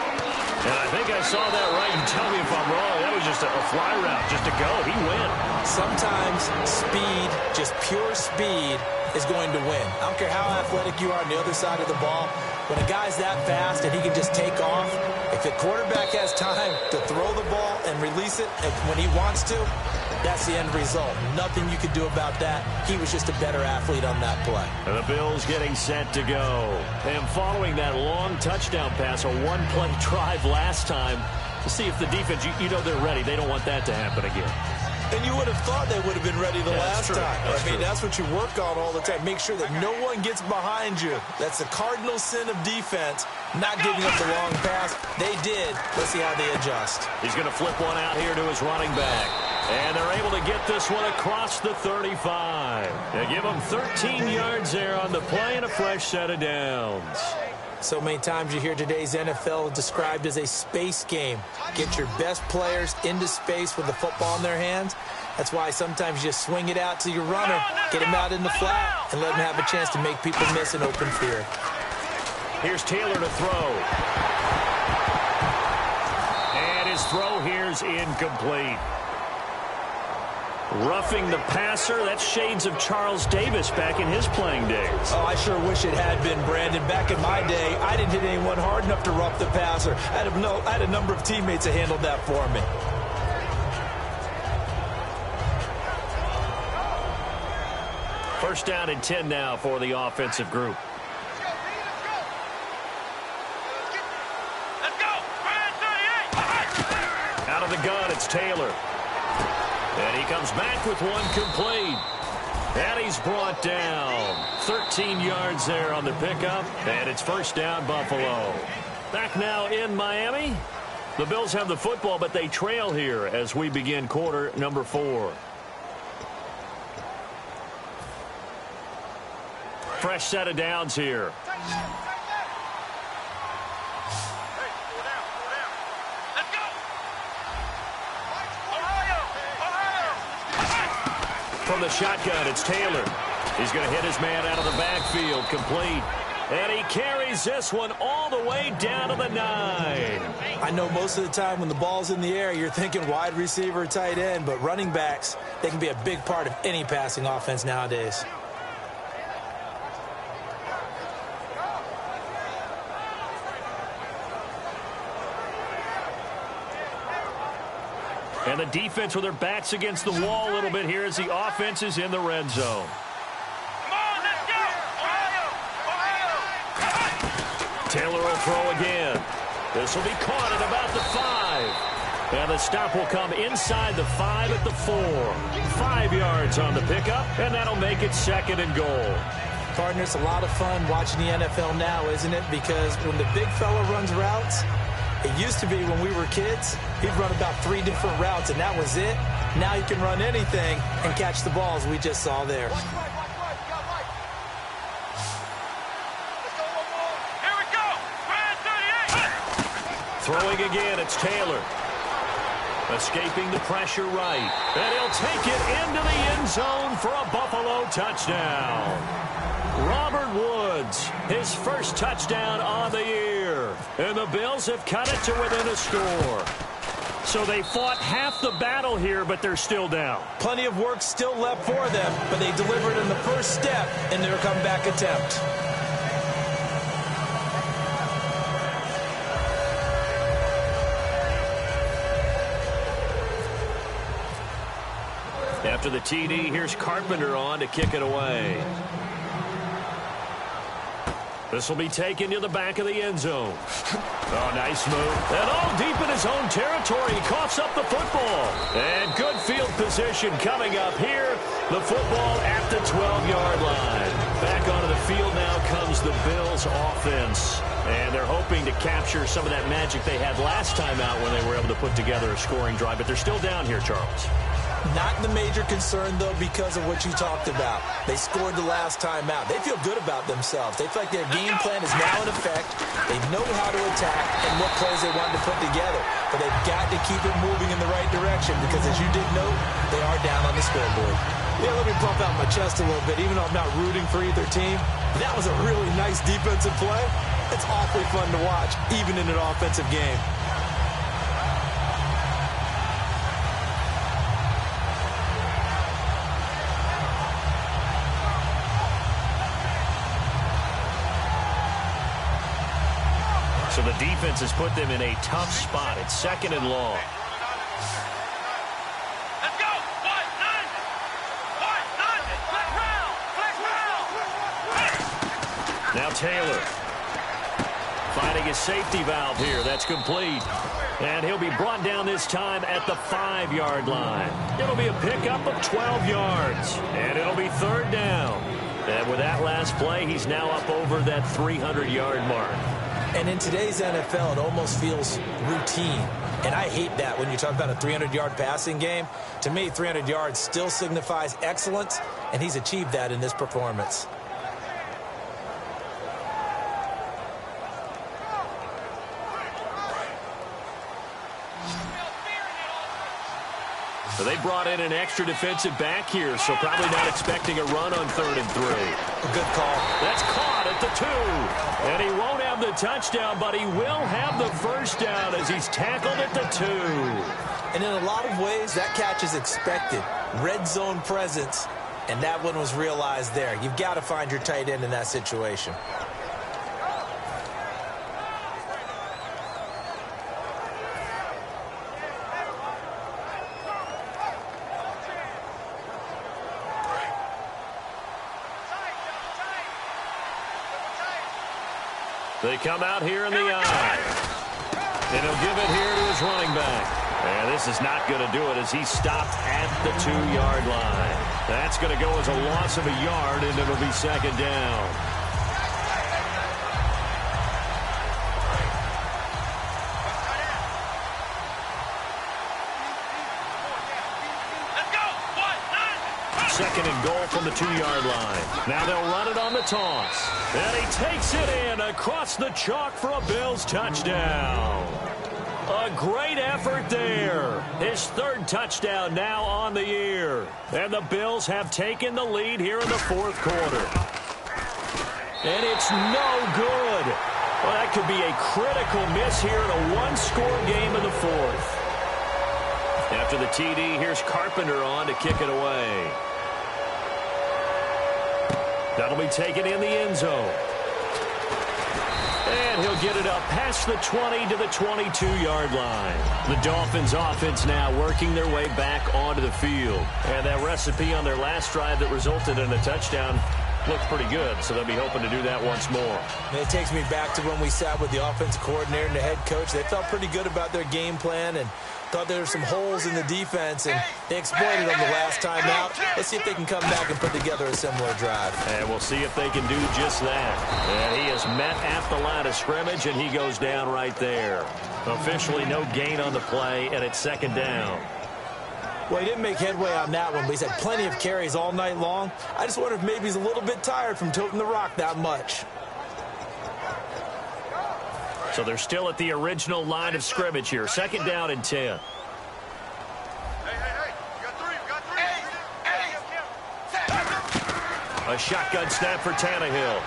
And I think I saw that right. You tell me if I'm wrong. That was just a fly route, just to go. He went. Sometimes speed, just pure speed, is going to win. I don't care how athletic you are on the other side of the ball. When a guy's that fast and he can just take off, if the quarterback has time to throw the ball and release it when he wants to, that's the end result. Nothing you could do about that. He was just a better athlete on that play. And the Bills getting set to go. And following that long touchdown pass, a one-play drive last time, to see if the defense, you know they're ready. They don't want that to happen again. And you would have thought they would have been ready the last time. That's what you work on all the time. Make sure that no one gets behind you. That's the cardinal sin of defense, not giving up the long pass. They did. Let's see how they adjust. He's going to flip one out here to his running back. And they're able to get this one across the 35. They give him 13 yards there on the play and a fresh set of downs. So many times you hear today's NFL described as a space game. Get your best players into space with the football in their hands. That's why sometimes you just swing it out to your runner, get him out in the flat, and let him have a chance to make people miss an open field. Here's Taylor to throw. And his throw here's incomplete. Roughing the passer, that's shades of Charles Davis back in his playing days. Oh, I sure wish it had been, Brandon. Back in my day, I didn't hit anyone hard enough to rough the passer. I had a number of teammates that handled that for me. First down and 10 now for the offensive group. Let's go! Out of the gun, it's Taylor. And he comes back with one complete. And he's brought down. 13 yards there on the pickup. And it's first down, Buffalo. Back now in Miami. The Bills have the football, but they trail here as we begin quarter number 4. Fresh set of downs here. From the shotgun, it's Taylor. He's going to hit his man out of the backfield, complete. And he carries this one all the way down to the 9. I know most of the time when the ball's in the air, you're thinking wide receiver, tight end, but running backs, they can be a big part of any passing offense nowadays. And the defense with their backs against the wall a little bit here as the offense is in the red zone. Come on, let's go! Ohio! Taylor will throw again. This will be caught at about the 5. And the stop will come inside the 5 at the 4. 5 yards on the pickup, and that'll make it 2nd and goal. Partner, it's a lot of fun watching the NFL now, isn't it? Because when the big fella runs routes, it used to be when we were kids, he'd run about 3 different routes, and that was it. Now he can run anything and catch the balls we just saw there. Here we go! Ryan 38! Throwing again, it's Taylor. Escaping the pressure right. And he'll take it into the end zone for a Buffalo touchdown. Robert Woods, his first touchdown on the year. And the Bills have cut it to within a score. So they fought half the battle here, but they're still down. Plenty of work still left for them, but they delivered in the first step in their comeback attempt. After the TD, here's Carpenter on to kick it away. This will be taken to the back of the end zone. Oh, nice move. And all deep in his own territory. He coughs up the football. And good field position coming up here. The football at the 12-yard line. Back onto the field now comes the Bills offense. And they're hoping to capture some of that magic they had last time out when they were able to put together a scoring drive. But they're still down here, Charles. Not the major concern, though, because of what you talked about. They scored the last time out. They feel good about themselves. They feel like their game plan is now in effect. They know how to attack and what plays they want to put together. But they've got to keep it moving in the right direction because, as you did note, they are down on the scoreboard. Yeah, let me pump out my chest a little bit, even though I'm not rooting for either team. That was a really nice defensive play. It's awfully fun to watch, even in an offensive game. So the defense has put them in a tough spot. It's 2nd and long. Let's go! Flex round! Now Taylor finding his safety valve here. That's complete. And he'll be brought down this time at the 5-yard line. It'll be a pickup of 12 yards. And it'll be 3rd down. And with that last play, he's now up over that 300-yard mark. And in today's NFL, it almost feels routine. And I hate that when you talk about a 300-yard passing game. To me, 300 yards still signifies excellence, and he's achieved that in this performance. So they brought in an extra defensive back here, so probably not expecting a run on 3rd and 3. A good call. That's caught at the 2. And he won't have the touchdown, but he will have the first down as he's tackled at the 2. And in a lot of ways, that catch is expected. Red zone presence, and that one was realized there. You've got to find your tight end in that situation. They come out here in the eye. And he'll give it here to his running back. And this is not going to do it as he stopped at the 2-yard line. That's going to go as a loss of a yard, and it'll be 2nd down. Second and goal from the 2-yard line. Now they'll run it on the toss. And he takes it in across the chalk for a Bills touchdown. A great effort there. His third touchdown now on the year. And the Bills have taken the lead here in the fourth quarter. And it's no good. Well, that could be a critical miss here in a one-score game in the fourth. After the TD, here's Carpenter on to kick it away. That'll be taken in the end zone. And he'll get it up past the 20 to the 22-yard line. The Dolphins offense now working their way back onto the field. And that recipe on their last drive that resulted in a touchdown looked pretty good, so they'll be hoping to do that once more. It takes me back to when we sat with the offensive coordinator and the head coach. They felt pretty good about their game plan and thought there were some holes in the defense, and they exploited them the last time out. Let's see if they can come back and put together a similar drive. And we'll see if they can do just that. And he is met at the line of scrimmage, and he goes down right there. Officially no gain on the play, and it's second down. Well, he didn't make headway on that one, but he's had plenty of carries all night long. I just wonder if maybe he's a little bit tired from toting the rock that much. So they're still at the original line of scrimmage here. Second down and 10. Hey, you got three. A shotgun snap for Tannehill.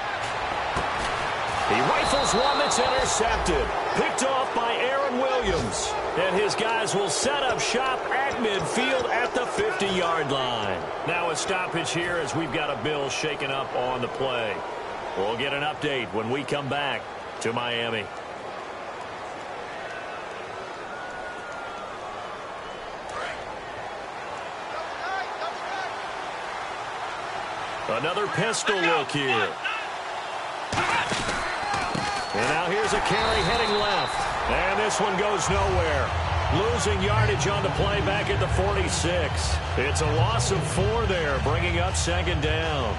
He rifles one that's intercepted. Picked off by Aaron Williams. And his guys will set up shop at midfield at the 50-yard line. Now a stoppage here as we've got a Bills shaken up on the play. We'll get an update when we come back to Miami. Another pistol look here. And now here's a carry heading left. And this one goes nowhere. Losing yardage on the play back at the 46. It's a loss of 4 there, bringing up second down.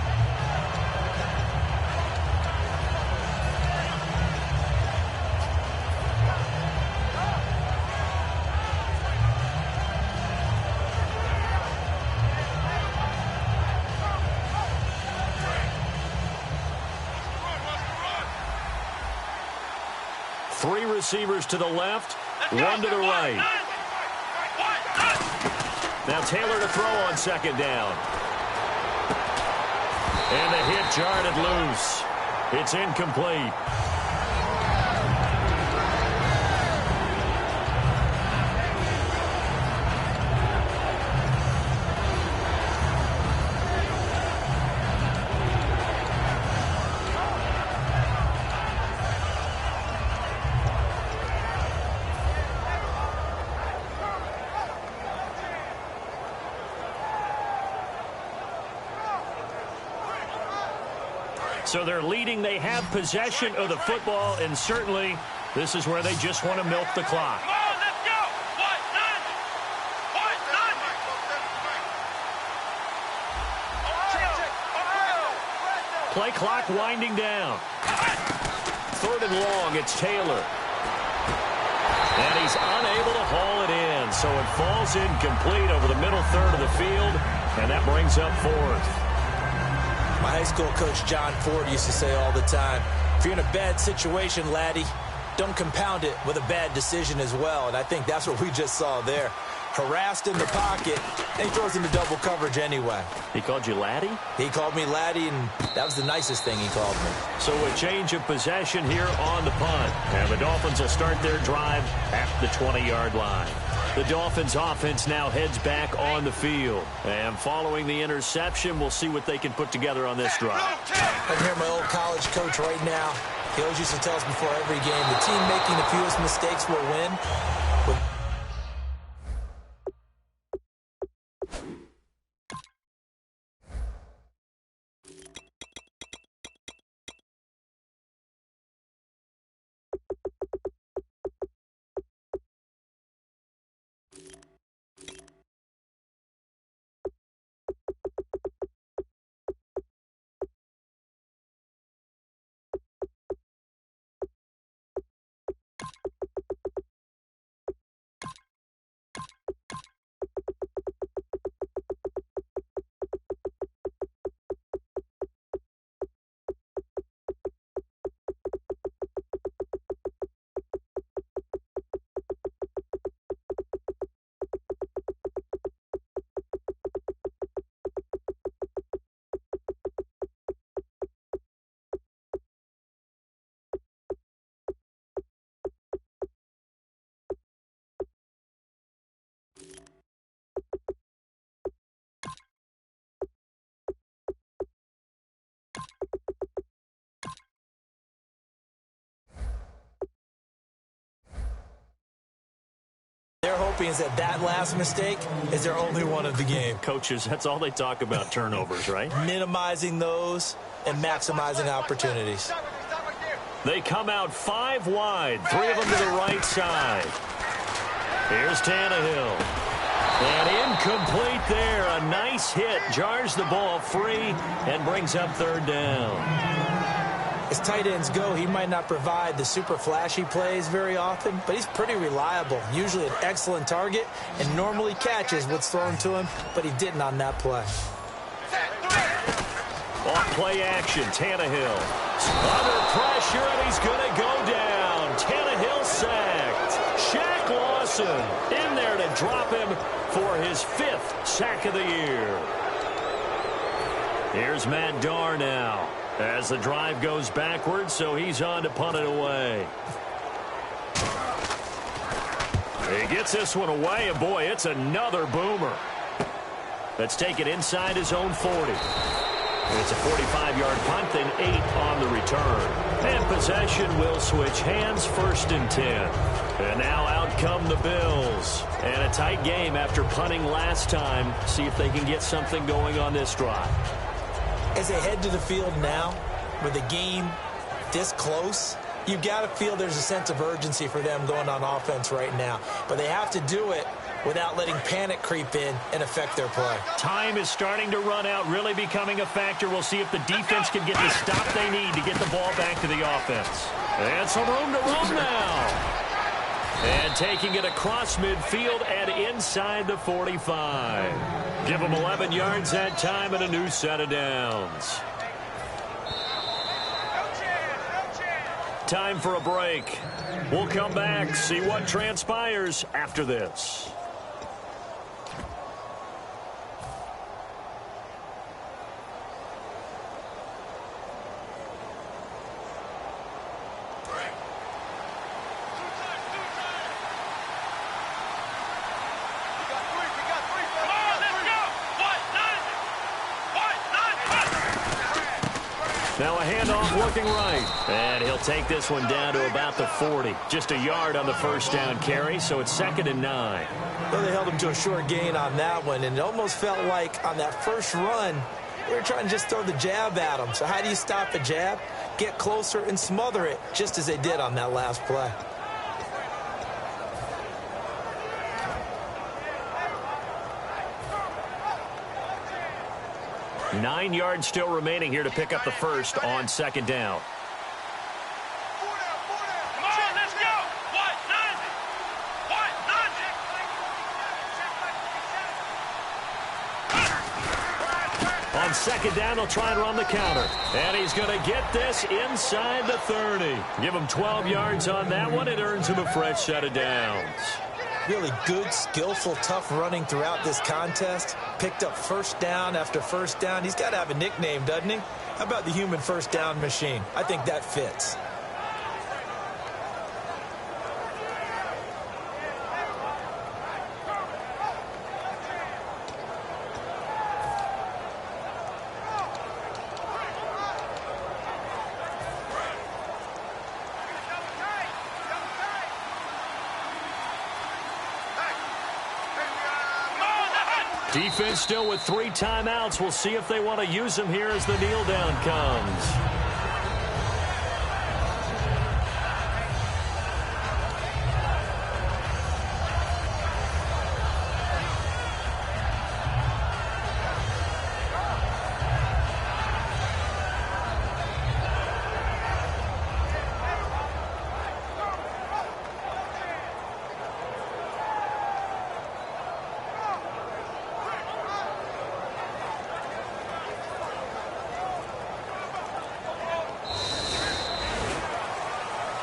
Three receivers to the left, one to the right. Now Taylor to throw on second down. And the hit jarred it loose. It's incomplete. So they're leading. They have possession of the football, and certainly this is where they just want to milk the clock. Come on, let's go. Ohio. Play clock winding down. Third and long, it's Taylor. And he's unable to haul it in, so it falls incomplete over the middle third of the field, and that brings up fourth. My high school coach, John Ford, used to say all the time, if you're in a bad situation, laddie, don't compound it with a bad decision as well. And I think that's what we just saw there. Harassed in the pocket, and he throws into double coverage anyway. He called you laddie? He called me laddie, and that was the nicest thing he called me. So a change of possession here on the punt. And the Dolphins will start their drive at the 20-yard line. The Dolphins offense now heads back on the field. And following the interception, we'll see what they can put together on this drive. I can hear my old college coach right now. He always used to tell us before every game, the team making the fewest mistakes will win. hoping is that last mistake is their only one of the game. Coaches, that's all they talk about, turnovers, right? Minimizing those and maximizing opportunities. They come out 5 wide, 3 of them to the right side. Here's Tannehill. And incomplete there. A nice hit. Jars the ball free and brings up 3rd down. As tight ends go, he might not provide the super flashy plays very often, but he's pretty reliable. Usually an excellent target and normally catches what's thrown to him, but he didn't on that play. Off play action, Tannehill. Under pressure, and he's going to go down. Tannehill sacked. Shaq Lawson in there to drop him for his 5th sack of the year. Here's Matt Darr now as the drive goes backwards, so he's on to punt it away. He gets this one away, and boy, it's another boomer. That's taken inside his own 40. It's a 45-yard punt, then 8 on the return. And possession will switch hands, 1st and 10. And now out come the Bills. And a tight game after punting last time. See if they can get something going on this drive. As they head to the field now, with the game this close, you've got to feel there's a sense of urgency for them going on offense right now. But they have to do it without letting panic creep in and affect their play. Time is starting to run out, really becoming a factor. We'll see if the defense can get the stop they need to get the ball back to the offense. And some room to run now. And taking it across midfield and inside the 45. Give them 11 yards that time and a new set of downs. Time for a break. We'll come back, see what transpires after this. Now a handoff looking right. And he'll take this one down to about the 40. Just a yard on the 1st down carry, so it's 2nd and 9. Well, they held him to a short gain on that one, and it almost felt like on that first run, we were trying to just throw the jab at him. So how do you stop a jab? Get closer and smother it, just as they did on that last play. Nine yards still remaining here to pick up the 1st on 2nd down. Come on, let's go. On 2nd down, he'll try and run the counter. And he's going to get this inside the 30. Give him 12 yards on that one. It earns him a fresh set of downs. Really good, skillful, tough running throughout this contest. Picked up 1st down after 1st down. He's got to have a nickname, doesn't he? How about the human 1st down machine? I think that fits. Defense still with 3 timeouts. We'll see if they want to use them here as the kneel down comes.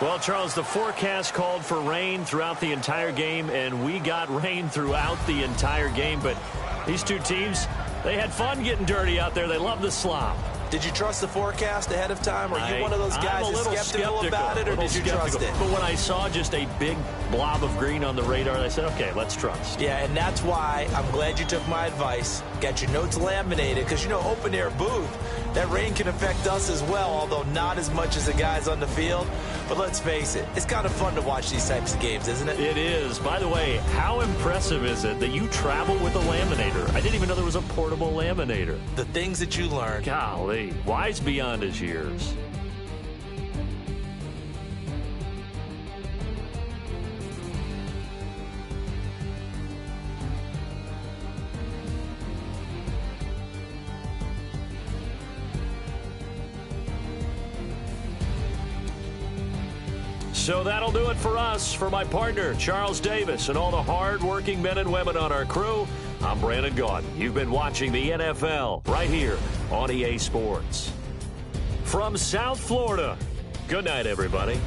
Well, Charles, the forecast called for rain throughout the entire game, and we got rain throughout the entire game. But these two teams, they had fun getting dirty out there. They love the slop. Did you trust the forecast ahead of time? Or are you one of those guys that's skeptical about it, or did you trust it? But when I saw just a big blob of green on the radar, I said, okay, let's trust. Yeah, and that's why I'm glad you took my advice. Got your notes laminated, because, you know, open-air booth, That rain can affect us as well, although not as much as the guys on the field. But let's face it, it's kind of fun to watch these types of games, isn't it? It is. By the way, how impressive is it that you travel with a laminator? I didn't even know there was a portable laminator. The things that you learn. Golly, wise beyond his years. So that'll do it for us. For my partner, Charles Davis, and all the hard-working men and women on our crew, I'm Brandon Gaudin. You've been watching the NFL right here on EA Sports. From South Florida, good night, everybody.